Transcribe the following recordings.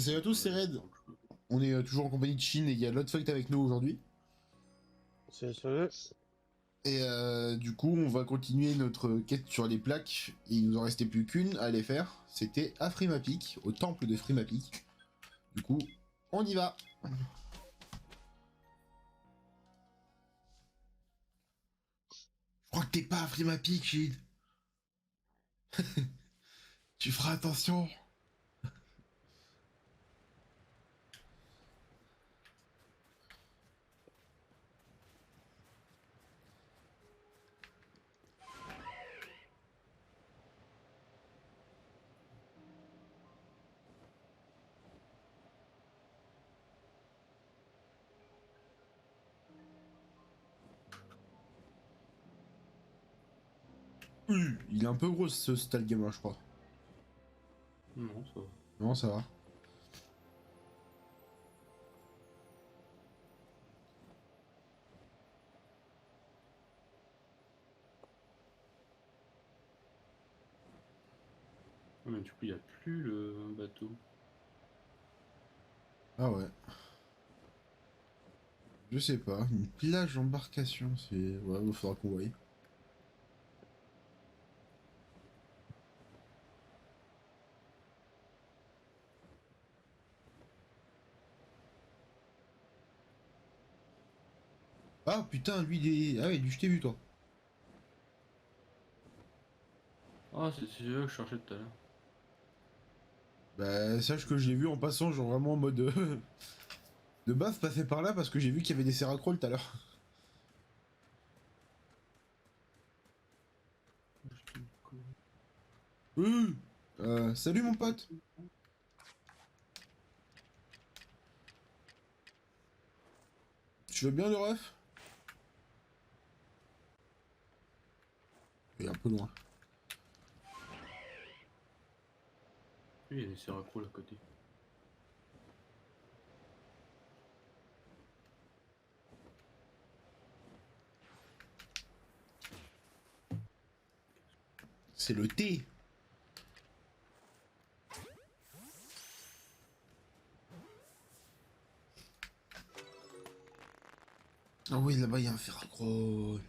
Salut à tous, c'est Red. On est toujours en compagnie de Shin et il y a Lotfuck avec nous aujourd'hui. C'est. Et du coup, on va continuer notre quête sur les plaques. Il nous en restait plus qu'une à aller faire. C'était à Frimapic, au temple de Frimapic. Du coup, on y va. Je crois que t'es pas à Frimapic, Shin. Tu feras attention. Il est un peu gros ce style gamer, je crois. Non, ça va. Non, ça va. Ah, mais du coup, il n'y a plus le bateau. Ah ouais. Je sais pas. Une plage d'embarcation, c'est... Ouais, il faudra qu'on voie. Ah putain, lui, il est... Ah ouais, lui, je t'ai vu, toi. Ah, c'est celui-là que je cherchais tout à l'heure. Bah, sache que j'ai vu en passant, genre vraiment en mode de base passer par là parce que j'ai vu qu'il y avait des Seracrolls tout à l'heure. Euh, salut mon pote. Tu vas bien le ref? Il est un peu loin. Oui, il y a des séracrols à côté. C'est le thé. Ah oui, là-bas il y a un Ferracroll.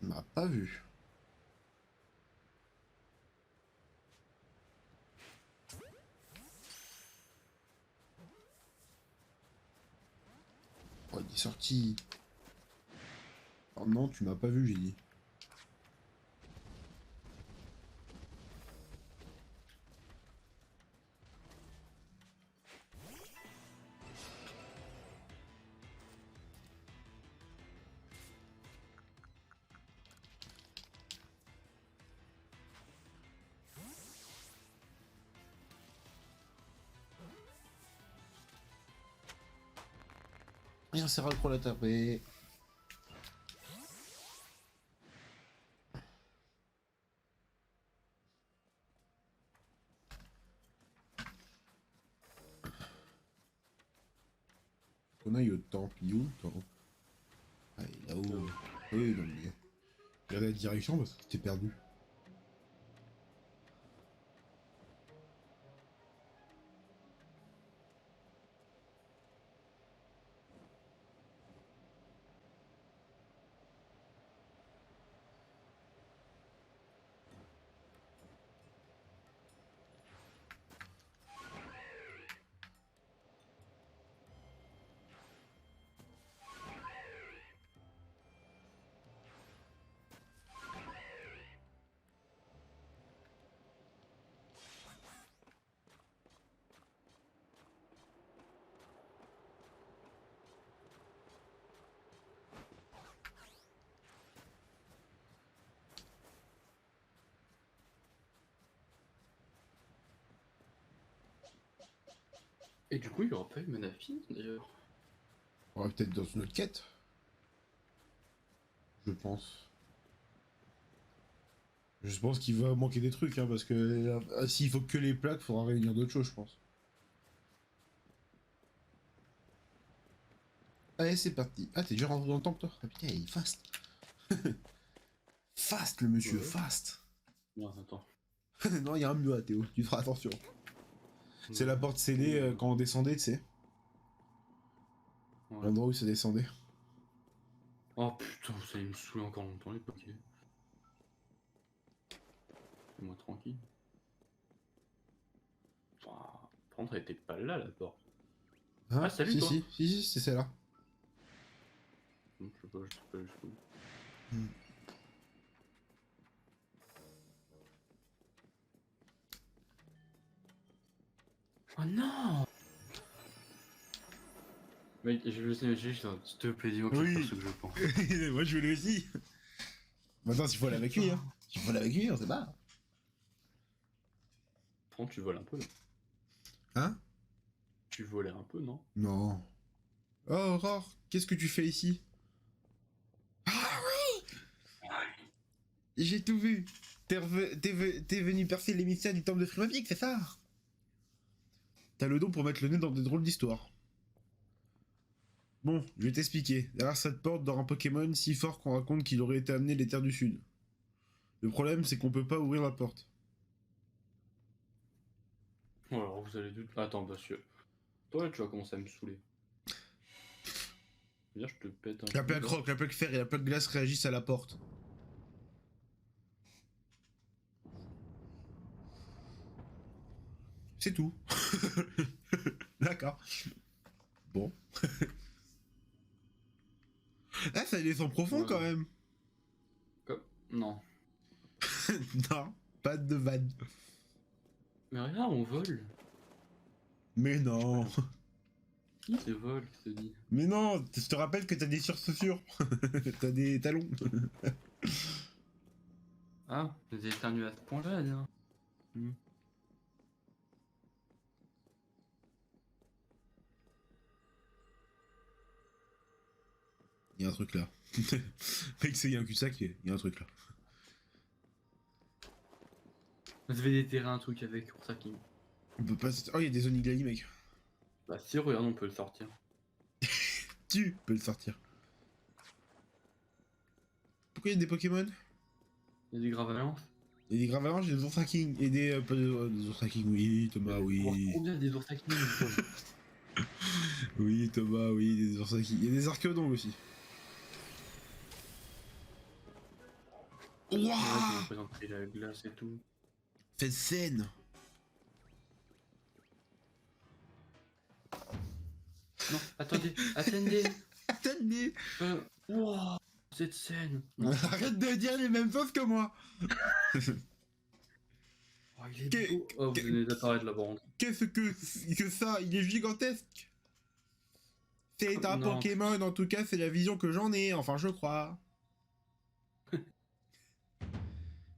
Tu m'as pas vu. Oh, il est sorti. Oh non, tu m'as pas vu, j'ai dit. Il y a un Serracroll à taper. On aille au temple. Il est où le temple? Ah, il est là-haut. Oui, non mais... Regarde la direction parce que t'es perdu. Et du coup, il n'y aura pas eu Manafin d'ailleurs. On va peut-être dans une autre quête. Je pense. Je pense qu'il va manquer des trucs, hein, parce que s'il faut que les plaques, faudra réunir d'autres choses, je pense. Allez, c'est parti. Ah, t'es déjà rentré dans le temple, toi? Ah putain, il est fast. Fast, le monsieur, Ouais. fast. Non, attends. Non, il y a un mieux à Théo, tu feras attention. C'est la porte scellée quand on descendait, tu sais. Ouais. L'endroit où ça descendait. Oh putain, vous allez me saouler encore longtemps les paquets. Laissez-moi tranquille. Par contre, elle était pas là la porte. Hein? Ah, salut, si, toi. si, c'est celle-là. Je sais pas jusqu'où. Hmm. Oh non! Mec, je le sais, j'ai juste s'il te plaît, dis-moi que Oui. c'est pas ce que je pense. Moi je voulais aussi. Maintenant, s'il faut aller avec lui, hein. S'il faut aller avec lui, on sait pas. Prends, tu voles un peu là. Hein? Tu volais un peu, non? Non. Oh, Aurore, qu'est-ce que tu fais ici? Ah oui! J'ai tout vu. T'es venu percer les mystères du temple de Frimapic, c'est ça? T'as le don pour mettre le nez dans des drôles d'histoires. Bon, je vais t'expliquer. Derrière cette porte dort un Pokémon si fort qu'on raconte qu'il aurait été amené des terres du Sud. Le problème, c'est qu'on peut pas ouvrir la porte. Bon, alors vous allez douter. Attends, monsieur. Toi, tu vas commencer à me saouler. Viens, je te pète un La coup, plaque là. roc, la plaque fer et la plaque glace réagissent à la porte. C'est tout. D'accord. Bon. Ah, ça descend profond Ouais. quand même. Non. Non, pas de vanne. Mais regarde, on vole. Mais non. Qui se vole, qui se dit? Mais non, je te rappelle que t'as des surchaussures. T'as des talons. Ah, vous avez éternué à ce point-là, là. Il y a un truc là. Mec, c'est y a un cul-de-sac, il y a un truc là. Vous avez déterré un truc avec pour ça qui. On peut pas... Oh, il y a des Oniglali, mec. Bah, si, regarde, on peut le sortir. Tu peux le sortir. Pourquoi il y a des Pokémon? Il y a des Gravalanches. Il y a des Gravalanches et des Oursaking. Et des... des Oursaking, oui, Thomas, oui. Trop bien des Oursakini. Oui, Thomas, oui, des Oursaking. Il y a des Archéodonts aussi. Ouais, Wouah! qui vont présenter la glace et tout. Cette scène! Non, attendez, attendez. Attendez! Wow, cette scène. Non. Arrête de dire les mêmes choses que moi! Oh, il est beau. Oh, vous venez d'apparaître là-bas. Qu'est-ce que ça? Il est gigantesque! C'est un Non. Pokémon, en tout cas, c'est la vision que j'en ai, enfin, je crois.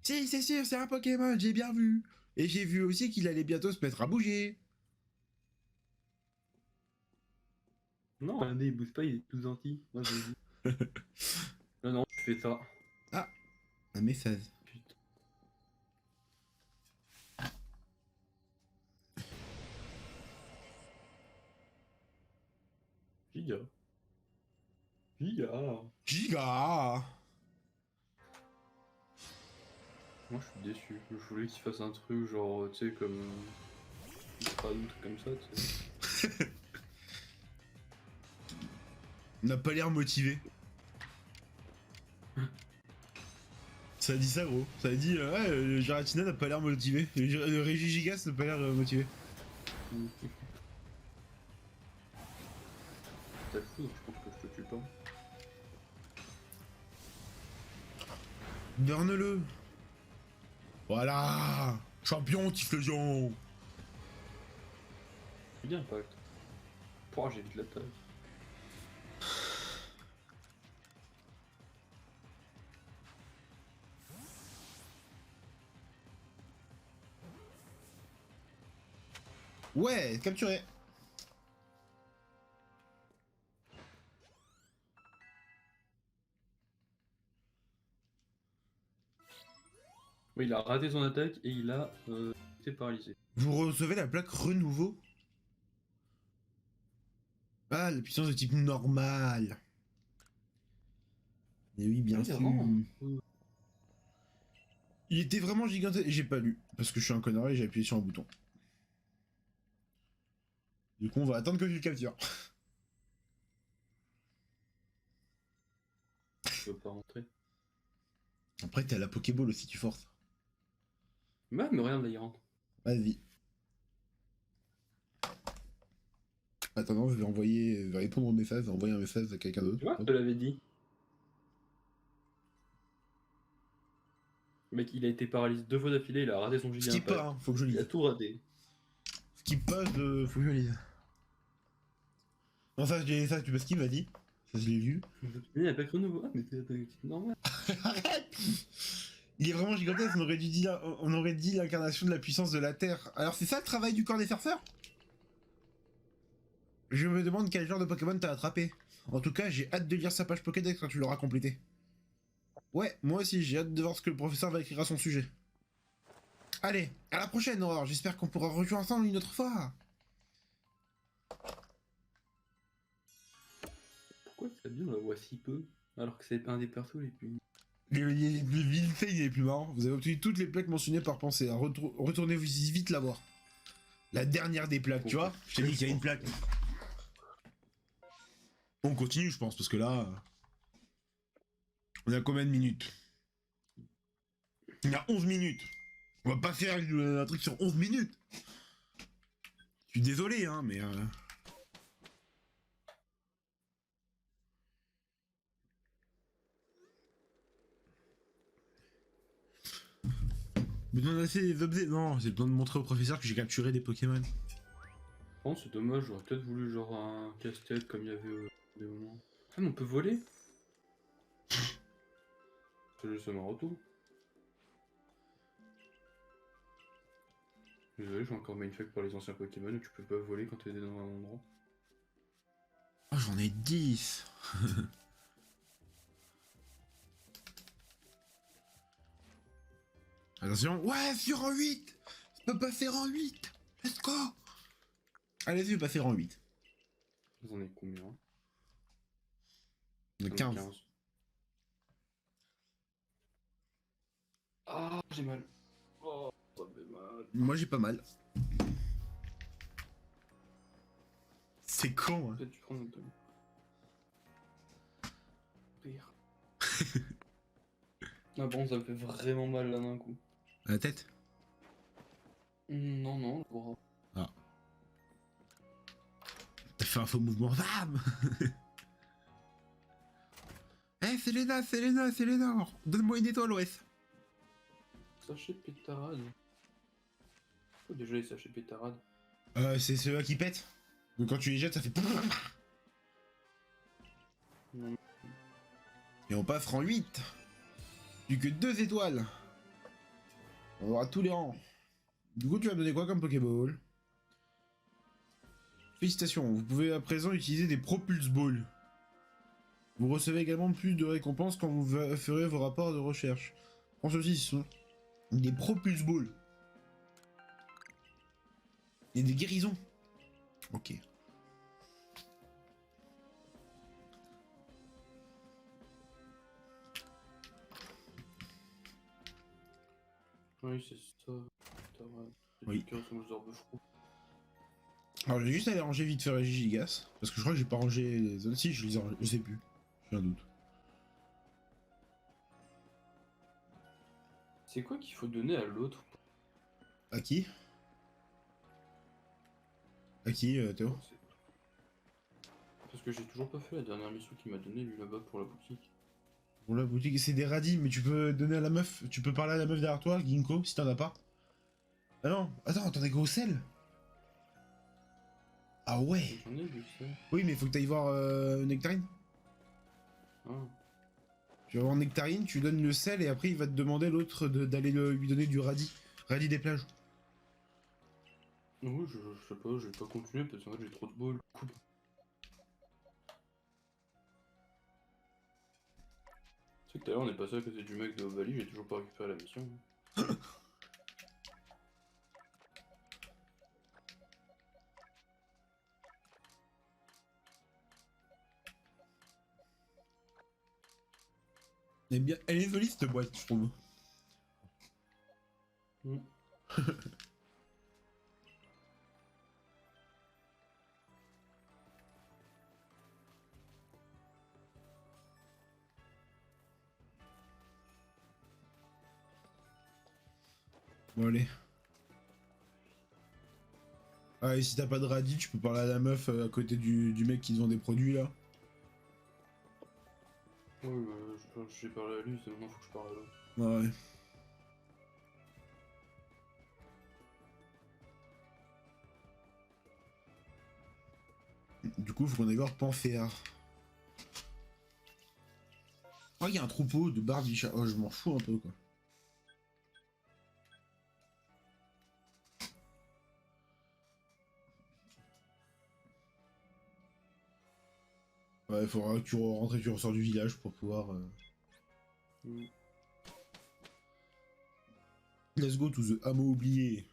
Si, c'est sûr, c'est un Pokémon, j'ai bien vu. Et j'ai vu aussi qu'il allait bientôt se mettre à bouger. Non, regardez, il bouge pas, il est tout gentil. Moi, je le dis. Non, non, tu fais ça. Ah, un message. Putain. Giga. Giga. Giga! Moi, je suis déçu. Je voulais qu'il fasse un truc genre, tu sais, comme. Pas un truc comme ça, tu sais. On n'a pas l'air motivé. Ça dit ça, gros. Ça dit, ouais, le Giratina n'a pas l'air motivé. Le Régigigas n'a pas l'air motivé. T'as fou, je pense que je te tue pas. Burne-le. Voilà. Champion, Tiflegion. Bien, impact. Pouah, j'ai vite la taille. Ouais, capturé. Oui, il a raté son attaque et il a été paralysé. Vous recevez la plaque renouveau. Ah, la puissance de type normal. Et oui, bien Ah, c'est sûr. vraiment. Il était vraiment gigantesque. Et j'ai pas lu. Parce que je suis un connard et j'ai appuyé sur un bouton. Du coup, on va attendre que tu le captures. Je peux pas rentrer. Après, t'es à la Pokéball aussi, tu forces. Mais regarde, là, il rentre. Vas-y. Attends, je vais répondre au message, je vais envoyer un message à quelqu'un d'autre. Tu vois, je te l'avais dit. Le mec, il a été paralysé 2 fois d'affilée, il a raté son giga Skip pas, impact. hein, faut que je Il a lise. tout raté. Skip pas, faut que je lise. Non, ça, tu peux skip, vas-y. Ça, je l'ai vu. Il n'y a pas que renouveau. Ah, mais c'est normal. Arrête. Il est vraiment gigantesque, on aurait dit l'incarnation de la puissance de la Terre. Alors, c'est ça le travail du corps des surfeurs? Je me demande quel genre de Pokémon t'as attrapé. En tout cas, j'ai hâte de lire sa page Pokédex quand tu l'auras complété. Ouais, moi aussi, j'ai hâte de voir ce que le professeur va écrire à son sujet. Allez, à la prochaine, Aurore. J'espère qu'on pourra rejouer ensemble une autre fois. Pourquoi Sabine, on la voit si peu alors que c'est un des persos les plus. Les Vilfei, il est plus marrant. Vous avez obtenu toutes les plaques mentionnées par pensée. Retournez-vous vite la voir. La dernière des plaques, tu vois? Je t'ai dit qu'il y a une plaque. On continue, je pense, parce que là... On a combien de minutes? Il y a 11 minutes. On va pas faire un truc sur 11 minutes. Je suis désolé, hein, mais... Besoin d'asser des objets. Non, j'ai besoin de montrer au professeur que j'ai capturé des Pokémon. Oh, c'est dommage, j'aurais peut-être voulu genre un casse-tête comme il y avait des moments. Ah, mais on peut voler? C'est juste un retour. Désolé, j'ai encore mindfuck par les anciens Pokémon où tu peux pas voler quand t'es dans un endroit. Oh, j'en ai 10. Attention. Ouais, sur en 8. Je peux passer en 8. Let's go. Allez, je vais passer en 8. Vous en avez combien? De J'en ai 15. 15. Ah, j'ai mal. Oh, ça me fait mal. Moi, j'ai pas mal. C'est con, hein. Peut-être tu prends un peu. Pire. Ah bon, ça me fait vraiment mal là d'un coup. À la tête. Non, non, le bras. Ah. T'as fait un faux mouvement. Bam. Eh, c'est Léna. Donne-moi une étoile, OS. Sachet pétarade. Faut déjà les sachets pétarade. C'est ceux-là qui pètent. Donc quand tu les jettes, ça fait... Non. Et on passe en 8. Plus que 2 étoiles. On aura tous les rangs. Du coup, tu vas me donner quoi comme Pokéball? Félicitations, vous pouvez à présent utiliser des Propulse Balls. Vous recevez également plus de récompenses quand vous ferez vos rapports de recherche. Prends ceci, ce sont des Propulse Balls. Et des guérisons. Ok. Oui, c'est ça. Pétarade. Oui. Les cœurs sont les orbes froux. Alors, je vais juste aller ranger vite fait Gigas. Parce que je crois que j'ai pas rangé les zones. Si, je les ai rangés. Je sais plus. J'ai un doute. C'est quoi qu'il faut donner à l'autre? À qui? À qui, Théo? Parce que j'ai toujours pas fait la dernière mission qu'il m'a donnée lui là-bas pour la boutique. Pour la boutique, c'est des radis, mais tu peux donner à la meuf. Tu peux parler à la meuf derrière toi, Ginkgo, si t'en as pas. Ah non, attends, t'en as gros sel? Ah ouais. J'en ai vu ça. Oui, mais faut que t'ailles voir Nectarine. Ah. Tu vas voir Nectarine, tu lui donnes le sel et après il va te demander l'autre d'aller lui donner du radis. Radis des plages. Oui, je sais pas, j'ai pas continué parce qu'en fait j'ai trop de balles. Coupe. Tu sais que tout à l'heure on est passé à côté du mec de Ovalie, j'ai toujours pas récupéré la mission. Eh bien, elle est jolie cette boîte, je trouve. Mm. Bon, allez. Ah, et si t'as pas de radis, tu peux parler à la meuf à côté du mec qui vend des produits là. Oui, bah, j'ai parlé à lui, c'est maintenant faut que je parle à l'autre. Ouais. Du coup, faut qu'on aille voir Panthère. Oh, il y a un troupeau de barbichas. Oh, je m'en fous un peu quoi. Ouais, il faudra que tu rentres et tu ressors du village pour pouvoir. Mm. Let's go to the hameau oublié.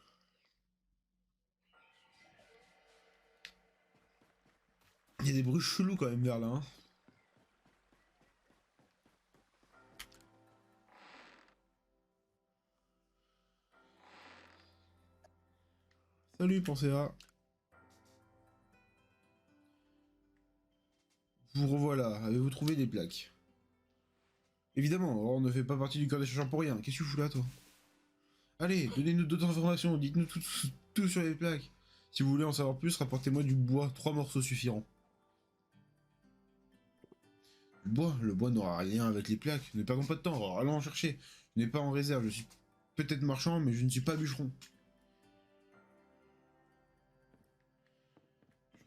Il y a des bruits chelous quand même vers là. Hein. Salut, pensez à. Vous revoilà. Avez-vous trouvé des plaques? Évidemment, on ne fait pas partie du corps des chercheurs pour rien. Qu'est-ce que tu fous là, toi? Allez, donnez-nous d'autres informations. Dites-nous tout sur les plaques. Si vous voulez en savoir plus, rapportez-moi du bois. 3 morceaux suffiront. Le bois n'aura rien avec les plaques. Ne perdons pas de temps. Alors, allons en chercher. Je n'ai pas en réserve. Je suis peut-être marchand, mais je ne suis pas bûcheron.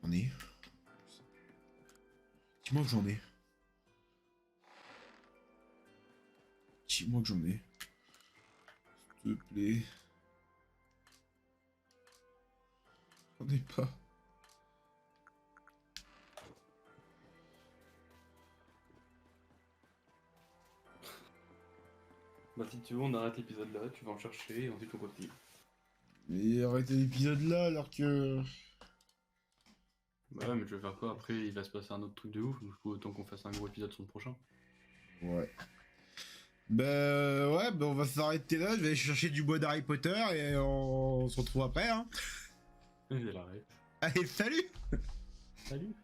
J'en ai. Dis-moi que j'en ai. Dis-moi que j'en ai. S'il te plaît. J'en ai pas. Bah si tu veux, on arrête l'épisode là, tu vas en chercher et ensuite on continue. Mais arrêtez l'épisode là alors que... Bah ouais, mais tu veux faire quoi? Après, il va se passer un autre truc de ouf, du coup, autant qu'on fasse un gros épisode sur le prochain. Ouais. Bah on va s'arrêter là, je vais aller chercher du bois d'Harry Potter et on se retrouve après hein. Et il arrête. Allez, salut! Salut!